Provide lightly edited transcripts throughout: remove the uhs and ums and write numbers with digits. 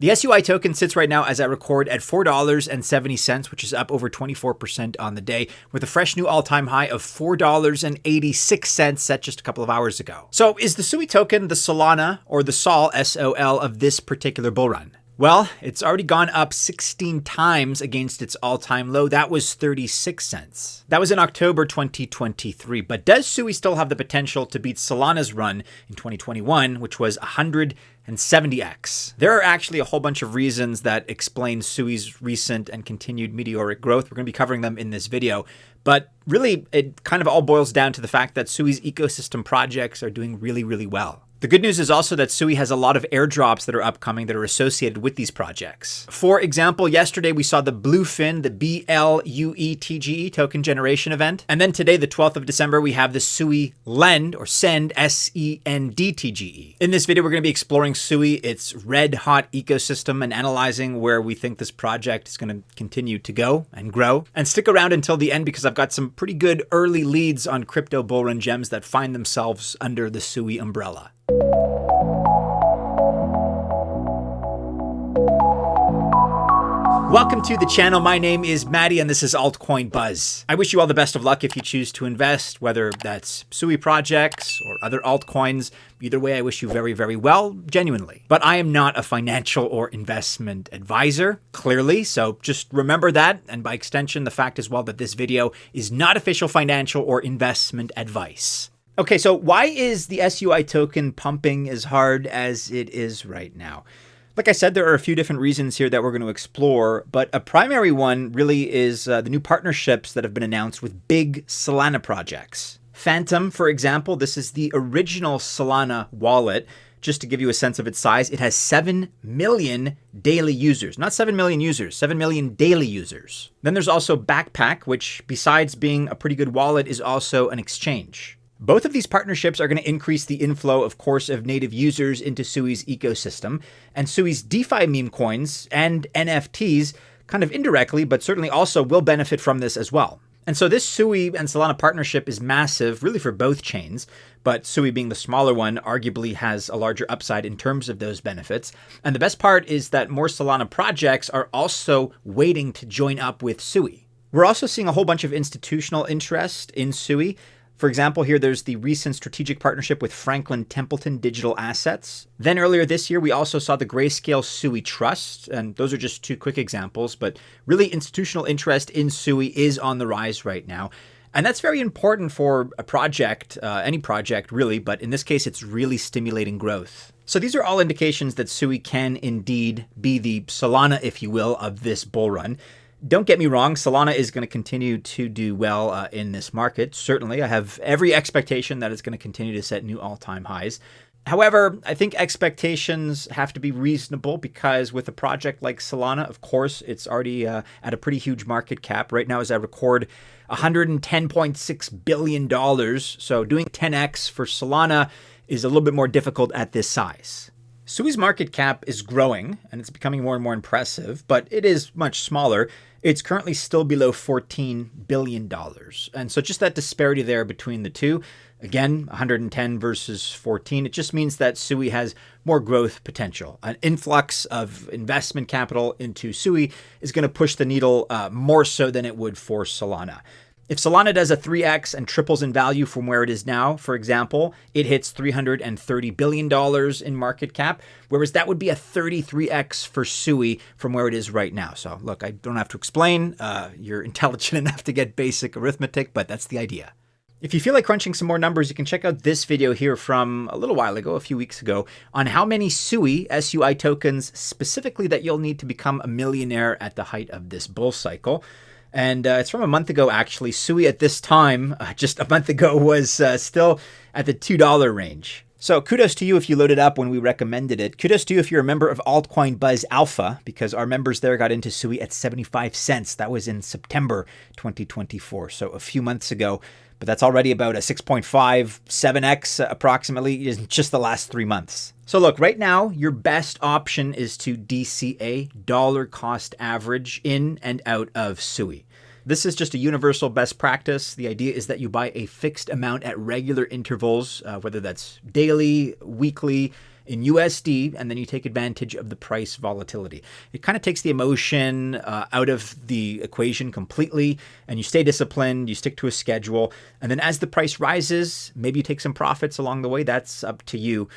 The SUI token sits right now as I record at $4.70, which is up over 24% on the day, with a fresh new all-time high of $4.86 set just a couple of hours ago. So is the SUI token the Solana or the Sol, S-O-L, of this particular bull run? Well, it's already gone up 16 times against its all-time low. That was 36 cents. That was in October 2023. But does SUI still have the potential to beat Solana's run in 2021, which was 170x? There are actually a whole bunch of reasons that explain SUI's recent and continued meteoric growth. We're going to be covering them in this video. But really, it kind of all boils down to the fact that SUI's ecosystem projects are doing really, really well. The good news is also that SUI has a lot of airdrops that are upcoming that are associated with these projects. For example, yesterday we saw the Bluefin, the BLUETGE token generation event. And then today, the 12th of December, we have the SUI Lend or Send, SENDTGE. In this video, we're going to be exploring SUI, its red hot ecosystem, and analyzing where we think this project is going to continue to go and grow. And stick around until the end because I've got some pretty good early leads on crypto bullrun gems that find themselves under the SUI umbrella. Welcome to the channel. My name is Maddie and this is Altcoin Buzz. I wish you all the best of luck if you choose to invest, whether that's SUI projects or other altcoins. Either way, I wish you very, very well, genuinely. But I am not a financial or investment advisor, clearly, so just remember that, and by extension, the fact as well that this video is not official financial or investment advice. Okay, so why is the SUI token pumping as hard as it is right now? Like I said, there are a few different reasons here that we're going to explore, but a primary one really is the new partnerships that have been announced with big Solana projects. Phantom, for example, this is the original Solana wallet. Just to give you a sense of its size, it has 7 million daily users. Not 7 million users, 7 million daily users. Then there's also Backpack, which besides being a pretty good wallet is also an exchange. Both of these partnerships are going to increase the inflow, of course, of native users into SUI's ecosystem, and SUI's DeFi meme coins and NFTs kind of indirectly, but certainly also will benefit from this as well. And so this SUI and Solana partnership is massive, really for both chains, but SUI being the smaller one arguably has a larger upside in terms of those benefits. And the best part is that more Solana projects are also waiting to join up with SUI. We're also seeing a whole bunch of institutional interest in SUI. For example, here there's the recent strategic partnership with Franklin Templeton Digital Assets. Then earlier this year, we also saw the Grayscale SUI Trust, and those are just two quick examples, but really institutional interest in SUI is on the rise right now. And that's very important for a project, any project really, but in this case, it's really stimulating growth. So these are all indications that SUI can indeed be the Solana, if you will, of this bull run. Don't get me wrong, Solana is going to continue to do well in this market. Certainly, I have every expectation that it's going to continue to set new all-time highs. However, I think expectations have to be reasonable because with a project like Solana, of course, it's already at a pretty huge market cap. Right now, as I record, $110.6 billion. So doing 10x for Solana is a little bit more difficult at this size. SUI's market cap is growing and it's becoming more and more impressive, but it is much smaller. It's currently still below $14 billion. And so just that disparity there between the two, again, 110 versus 14, it just means that SUI has more growth potential. An influx of investment capital into SUI is going to push the needle more so than it would for Solana. If Solana does a 3x and triples in value from where it is now, for example, it hits $330 billion in market cap, whereas that would be a 33x for SUI from where it is right now. So look, I don't have to explain. You're intelligent enough to get basic arithmetic, but that's the idea. If you feel like crunching some more numbers, you can check out this video here from a little while ago, a few weeks ago, on how many SUI tokens specifically that you'll need to become a millionaire at the height of this bull cycle. And it's from a month ago, actually. SUI at this time, just a month ago, was still at the $2 range. So kudos to you if you loaded up when we recommended it. Kudos to you if you're a member of Altcoin Buzz Alpha, because our members there got into SUI at 75 cents. That was in September 2024, so a few months ago. But that's already about a 6.5, 7x approximately in just the last 3 months. So look, right now, your best option is to DCA, dollar cost average, in and out of SUI. This is just a universal best practice. The idea is that you buy a fixed amount at regular intervals, whether that's daily, weekly, in USD, and then you take advantage of the price volatility. It kind of takes the emotion out of the equation completely, and you stay disciplined, you stick to a schedule, and then as the price rises, maybe you take some profits along the way. That's up to you.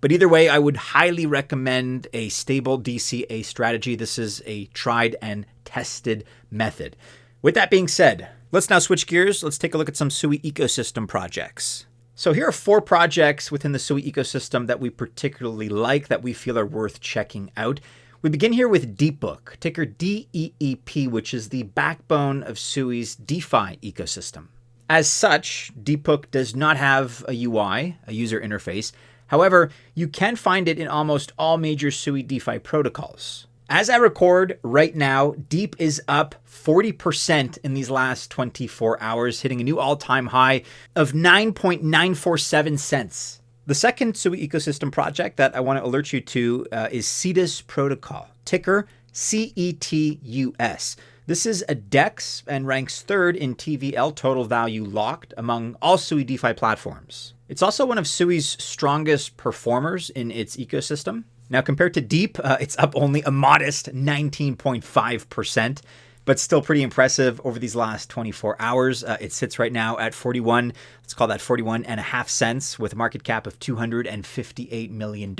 But either way, I would highly recommend a stable DCA strategy. This is a tried and tested method. With that being said, let's now switch gears. Let's take a look at some SUI ecosystem projects. So here are 4 projects within the SUI ecosystem that we particularly like, that we feel are worth checking out. We begin here with Deepbook, ticker DEEP, which is the backbone of SUI's DeFi ecosystem. As such, Deepbook does not have a UI, a user interface. However, you can find it in almost all major SUI DeFi protocols. As I record right now, Deep is up 40% in these last 24 hours, hitting a new all-time high of 9.947 cents. The second SUI ecosystem project that I want to alert you to is Cetus Protocol, ticker CETUS. This is a DEX and ranks 3rd in TVL total value locked among all SUI DeFi platforms. It's also one of SUI's strongest performers in its ecosystem. Now, compared to Deep, it's up only a modest 19.5%, but still pretty impressive over these last 24 hours. It sits right now at 41, let's call that 41.5 cents, with a market cap of $258 million.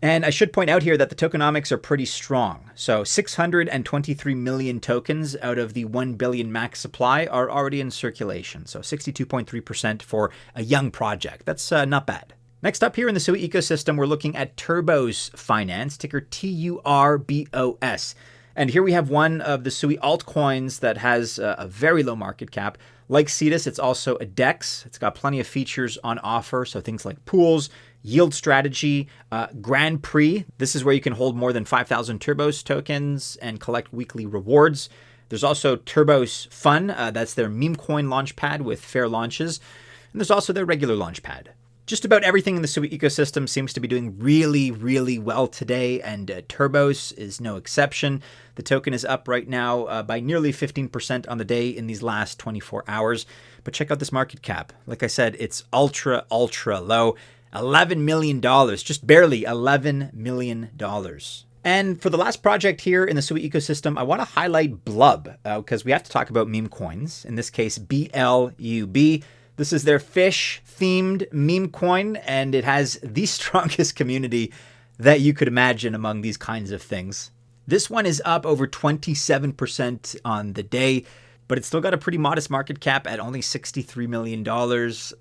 And I should point out here that the tokenomics are pretty strong. So 623 million tokens out of the 1 billion max supply are already in circulation. So 62.3% for a young project. That's not bad. Next up here in the SUI ecosystem, we're looking at Turbos Finance, ticker TURBOS. And here we have one of the SUI altcoins that has a very low market cap. Like Cetus, it's also a DEX. It's got plenty of features on offer, so things like pools, yield strategy, Grand Prix. This is where you can hold more than 5,000 Turbos tokens and collect weekly rewards. There's also Turbos Fun. That's their meme coin launchpad with fair launches. And there's also their regular launchpad. Just about everything in the SUI ecosystem seems to be doing really, really well today, and Turbos is no exception. The token is up right now by nearly 15% on the day in these last 24 hours. But check out this market cap. Like I said, it's ultra, ultra low. $11 million, just barely $11 million. And for the last project here in the SUI ecosystem, I want to highlight Blub, because we have to talk about meme coins, in this case, BLUB. This is their fish-themed meme coin, and it has the strongest community that you could imagine among these kinds of things. This one is up over 27% on the day, but it's still got a pretty modest market cap at only $63 million.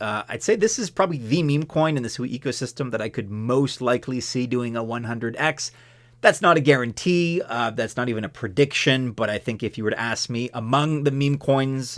I'd say this is probably the meme coin in the SUI ecosystem that I could most likely see doing a 100x. That's not a guarantee. That's not even a prediction, but I think if you were to ask me, among the meme coins,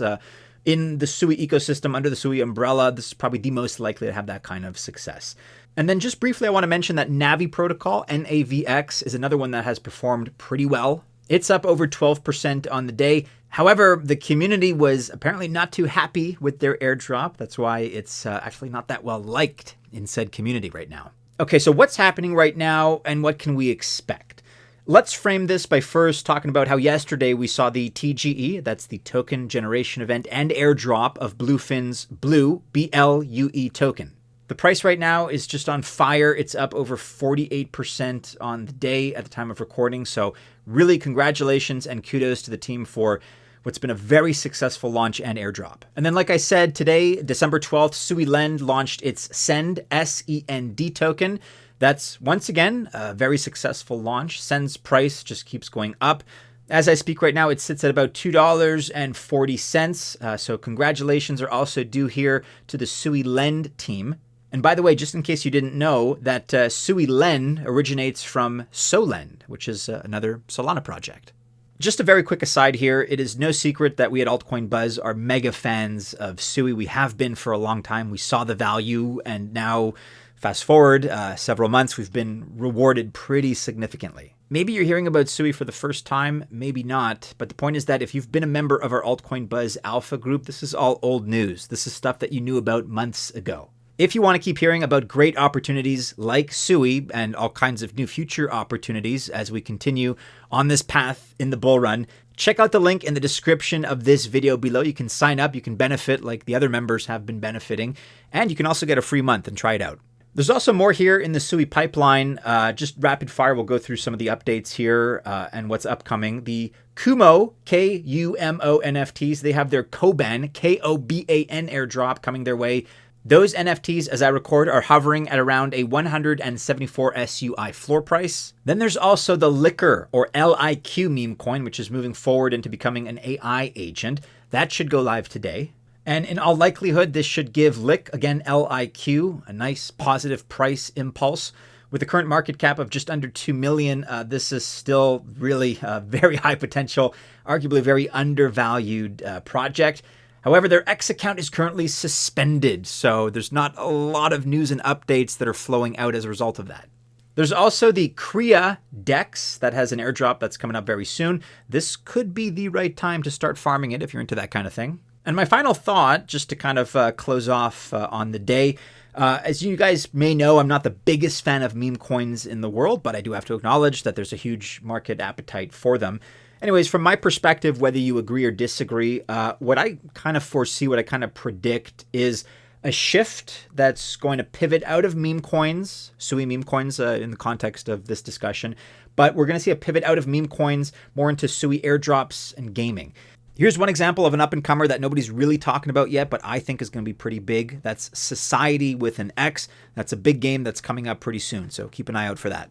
in the SUI ecosystem, under the SUI umbrella, this is probably the most likely to have that kind of success. And then just briefly, I want to mention that Navi Protocol, NAVX, is another one that has performed pretty well. It's up over 12% on the day. However, the community was apparently not too happy with their airdrop. That's why it's actually not that well liked in said community right now. Okay, so what's happening right now and what can we expect? Let's frame this by first talking about how yesterday we saw the TGE, that's the token generation event, and airdrop of Bluefin's Blue, BLUE token. The price right now is just on fire. It's up over 48% on the day at the time of recording. So really congratulations and kudos to the team for what's been a very successful launch and airdrop. And then like I said, today, December 12th, SUI Lend launched its Send, SEND token. That's, once again, a very successful launch. Send's price just keeps going up. As I speak right now, it sits at about $2.40. So congratulations are also due here to the SUI Lend team. And by the way, just in case you didn't know, that SUI Lend originates from Solend, which is another Solana project. Just a very quick aside here, it is no secret that we at Altcoin Buzz are mega fans of SUI. We have been for a long time. We saw the value, and now, fast forward several months, we've been rewarded pretty significantly. Maybe you're hearing about SUI for the first time, maybe not, but the point is that if you've been a member of our Altcoin Buzz Alpha group, this is all old news. This is stuff that you knew about months ago. If you want to keep hearing about great opportunities like SUI and all kinds of new future opportunities as we continue on this path in the bull run, check out the link in the description of this video below. You can sign up, you can benefit like the other members have been benefiting, and you can also get a free month and try it out. There's also more here in the SUI pipeline. Just rapid fire, we'll go through some of the updates here and what's upcoming. The Kumo, Kumo NFTs, they have their Koban, Koban airdrop coming their way. Those NFTs, as I record, are hovering at around a 174 SUI floor price. Then there's also the Liquor, or LIQ meme coin, which is moving forward into becoming an AI agent. That should go live today. And in all likelihood, this should give LIQ, again, LIQ, a nice positive price impulse. With the current market cap of just under 2 million, this is still really a very high potential, arguably very undervalued project. However, their X account is currently suspended, so there's not a lot of news and updates that are flowing out as a result of that. There's also the Kria Dex that has an airdrop that's coming up very soon. This could be the right time to start farming it if you're into that kind of thing. And my final thought, just to kind of close off on the day, as you guys may know, I'm not the biggest fan of meme coins in the world, but I do have to acknowledge that there's a huge market appetite for them. Anyways, from my perspective, whether you agree or disagree, what I kind of foresee, what I kind of predict is a shift that's going to pivot out of meme coins, SUI meme coins in the context of this discussion, but we're going to see a pivot out of meme coins more into SUI airdrops and gaming. Here's one example of an up-and-comer that nobody's really talking about yet, but I think is going to be pretty big. That's Society with an X. That's a big game that's coming up pretty soon, so keep an eye out for that.